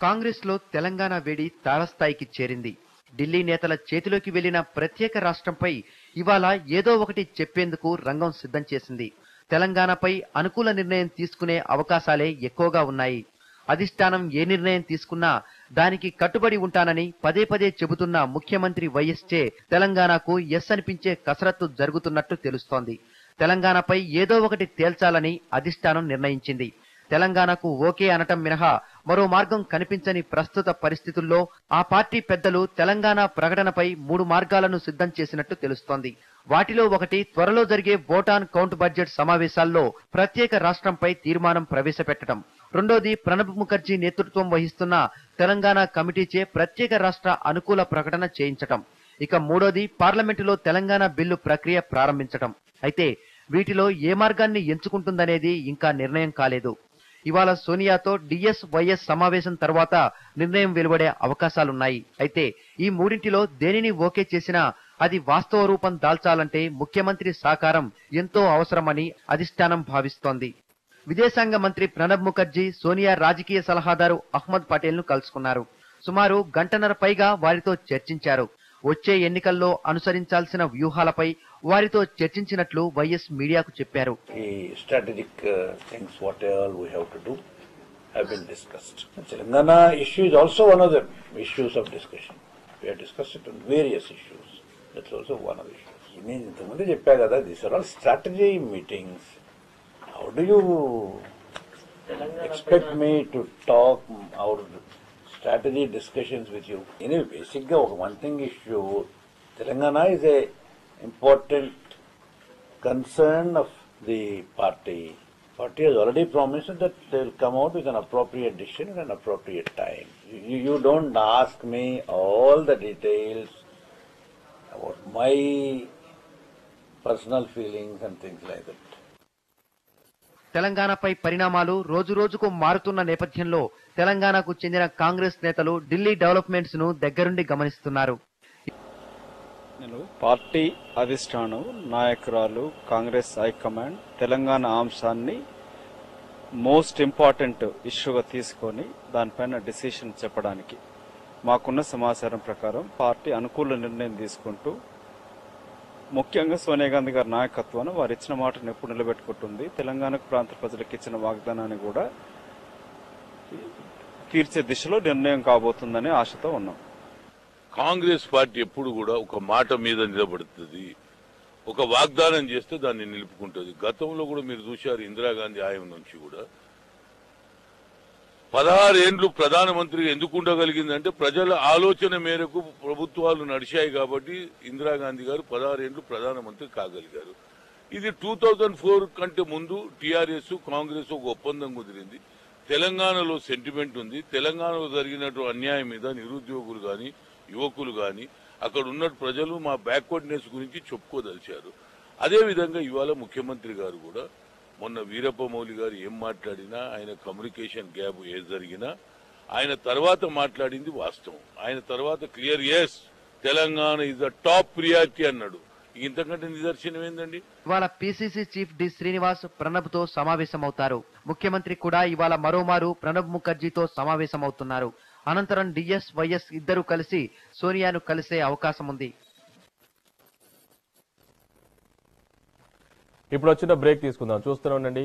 కాంగ్రెస్ లో తెలంగాణ వేడి తారస్థాయికి చేరింది. ఢిల్లీ నేతల చేతిలోకి వెళ్లిన ప్రత్యేక రాష్ట్రంపై ఇవాళ ఏదో ఒకటి చెప్పేందుకు రంగం సిద్ధం చేసింది. తెలంగాణపై అనుకూల నిర్ణయం తీసుకునే అవకాశాలే ఎక్కువగా ఉన్నాయి. అధిష్టానం ఏ నిర్ణయం తీసుకున్నా దానికి కట్టుబడి ఉంటానని పదే పదే చెబుతున్న ముఖ్యమంత్రి వైఎస్ చే తెలంగాణకు ఎస్ అనిపించే కసరత్తు జరుగుతున్నట్టు తెలుస్తోంది. తెలంగాణపై ఏదో ఒకటి తేల్చాలని అధిష్టానం నిర్ణయించింది. తెలంగాణకు ఓకే అనటం మినహా మరో మార్గం కనిపించని ప్రస్తుత పరిస్థితుల్లో ఆ పార్టీ పెద్దలు తెలంగాణ ప్రకటనపై 3 మార్గాలను సిద్ధం చేసినట్టు తెలుస్తోంది. వాటిలో ఒకటి త్వరలో జరిగే ఓట్ ఆన్ కౌంట్ బడ్జెట్ సమావేశాల్లో ప్రత్యేక రాష్ట్రంపై తీర్మానం ప్రవేశపెట్టడం. రెండోది ప్రణబ్ ముఖర్జీ నేతృత్వం వహిస్తున్న తెలంగాణ కమిటీచే ప్రత్యేక రాష్ట్ర అనుకూల ప్రకటన చేయించటం. ఇక మూడోది పార్లమెంటులో తెలంగాణ బిల్లు ప్రక్రియ ప్రారంభించటం. అయితే వీటిలో ఏ మార్గాన్ని ఎంచుకుంటుందనేది ఇంకా నిర్ణయం కాలేదు. ఇవాళ సోనియాతో డిఎస్ వైఎస్ సమావేశం తర్వాత నిర్ణయం వెలువడే అవకాశాలున్నాయి. అయితే ఈ మూడింటిలో దేనిని ఓకే చేసినా అది వాస్తవ రూపం దాల్చాలంటే ముఖ్యమంత్రి సహకారం ఎంతో అవసరమని అధిష్టానం భావిస్తోంది. విదేశాంగ మంత్రి ప్రణబ్ ముఖర్జీ సోనియా రాజకీయ సలహాదారు అహ్మద్ పటేల్ ను కలుసుకున్నారు. సుమారు గంటన్నర పైగా వారితో చర్చించారు. వచ్చే ఎన్నికల్లో అనుసరించాల్సిన వ్యూహాలపై వారితో చర్చించినట్లు వైఎస్ మీడియాకు చెప్పారు. Strategic things, what all we have to do, have been discussed. Telangana issue is also one of the issues of discussion. We have discussed it on various issues. That's also one of the issues. నేను ఇంతకుముందే చెప్పా కదా, these are all strategy meetings. How do you expect me to talk our strategy discussions with you? Anyway, basically one thing issue, Telangana is a important concern of the party. Party has already promised that they will come out with an appropriate decision at an appropriate time. You don't ask me all the details about my personal feelings and things like that. తెలంగాణపై పరిణామాలు రోజు రోజుకు మారుతున్న నేపథ్యంలో తెలంగాణకు చెందిన కాంగ్రెస్ నేతలు Delhi developments ను దగ్గరుండి గమనిస్తున్నారు. నేను పార్టీ అధిష్టానం నాయకురాలు కాంగ్రెస్ హైకమాండ్ తెలంగాణ అంశాన్ని మోస్ట్ ఇంపార్టెంట్ ఇష్యూగా తీసుకొని దానిపైన డిసిషన్ చెప్పడానికి మాకున్న సమాచారం ప్రకారం పార్టీ అనుకూల నిర్ణయం తీసుకుంటూ ముఖ్యంగా సోనియా గాంధీ గారి నాయకత్వాన్ని వారు ఇచ్చిన మాటను ఎప్పుడు నిలబెట్టుకుంటుంది, తెలంగాణ ప్రాంత ప్రజలకు ఇచ్చిన వాగ్దానాన్ని కూడా తీర్చే దిశలో నిర్ణయం కాబోతుందనే ఆశతో ఉన్నాం. కాంగ్రెస్ పార్టీ ఎప్పుడు కూడా ఒక మాట మీద నిలబడుతుంది, ఒక వాగ్దానం చేస్తే దాన్ని నిలుపుకుంటుంది. గతంలో కూడా మీరు చూశారు, ఇందిరాగాంధీ హయాం నుంచి కూడా 16 ఏండ్లు ప్రధానమంత్రిగా ఎందుకు ఉండగలిగిందంటే ప్రజల ఆలోచన మేరకు ప్రభుత్వాలు నడిచాయి కాబట్టి ఇందిరాగాంధీ గారు 16 ఏండ్లు ప్రధానమంత్రి కాగలిగారు. ఇది 2004 కంటే ముందు టీఆర్ఎస్ కాంగ్రెస్ ఒక ఒప్పందం కుదిరింది. తెలంగాణలో సెంటిమెంట్ ఉంది. తెలంగాణలో జరిగినటువంటి అన్యాయం మీద నిరుద్యోగులు గాని యువకులు గాని అక్కడ ఉన్న ప్రజలు మా బ్యాక్వర్డ్నెస్ గురించి చెప్పుకోదలిచారు. అదేవిధంగా ఇవాళ ముఖ్యమంత్రి గారు కూడా మొన్న వీరప్ప మౌలి గారు ఏం మాట్లాడినా, ఆయన కమ్యూనికేషన్ గ్యాప్ ఏది జరిగినా ఆయన తర్వాత మాట్లాడింది వాస్తవం. ఆయన తర్వాత క్లియర్ ఎస్ Telangana is the top priority అన్నాడు. ఇంతకంటే నిదర్శనం ఏందండి? ఇవాళ PCC chief D Srinivas Pranab తో సమావేశమవుతారు. ముఖ్యమంత్రి కూడా ఇవాళ మరోమారు ప్రణబ్ ముఖర్జీతో సమావేశమవుతున్నారు. అనంతరం డిఎస్ వైఎస్ ఇద్దరు కలిసి సోనియాను కలిసే అవకాశం ఉంది. ఇప్పుడు వచ్చిన బ్రేక్ తీసుకుందాం, చూస్తూనే ఉండండి.